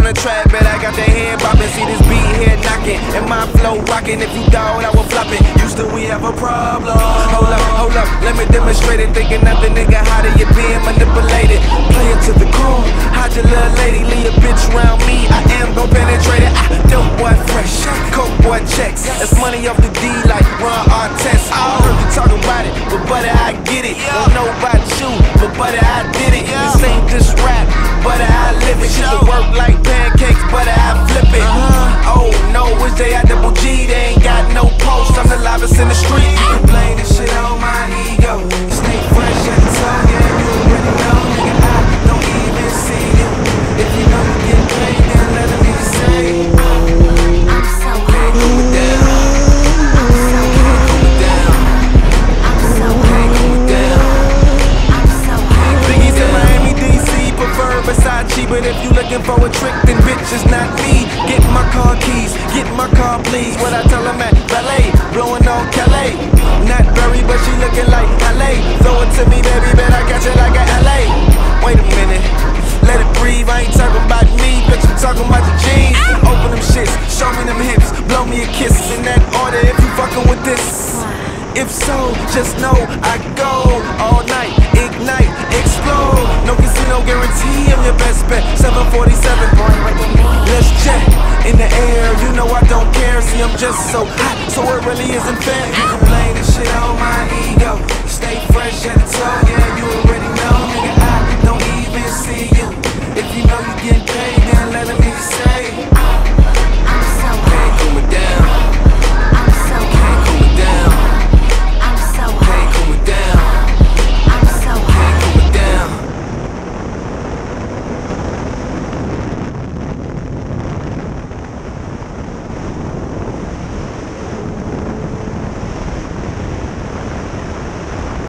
on the track, bet I got that head bopping. See this beat here knocking, and my flow rocking. If you doubt, I will flop it. Houston, we have a problem. Hold up, let me demonstrate it. Thinking nothing, nigga, how do you being manipulated? Play it to the core, hide your little lady, leave a bitch around me. I am gon' penetrate it. Dope boy fresh, coke boy checks. That's money off the D like Ron Artest. I heard you talking about it, but buddy, I get it. Don't know about you, but buddy, I did it. This ain't just rap, buddy, I live it. Shit to work like pancakes, buddy, I flip it. Oh no, it's J-I-double-G, they ain't got no post. I'm the livest in the street. You can blame this shit on my ego. Stay fresh at the top, yeah, you already know, nigga, I don't even see you. If you know you get paid, then let me say I'm so high, cool it down. I'm so high, cool it down. I'm so high, cool it down. I'm so high. Biggie said Miami, DC, prefer Versace, but if you looking for a trick, then bitch, it's not me. Get my car keys, get my car please. What I tell them at ballet, blowing on Calais. Not Berry, but she looking like LA. Throw it to me, baby, bet I got you like a LA. Wait a minute, let it breathe. I ain't talking about me, bitch, I'm talking about the jeans. Open them shits, show me them hips, blow me a kiss. In that order if you fucking with this. If so, just know I go all night, ignite, explode. No casino guarantee, I'm your best bet. 747, let's jet in the air. You know I don't care, see I'm just so hot, so it really isn't fair.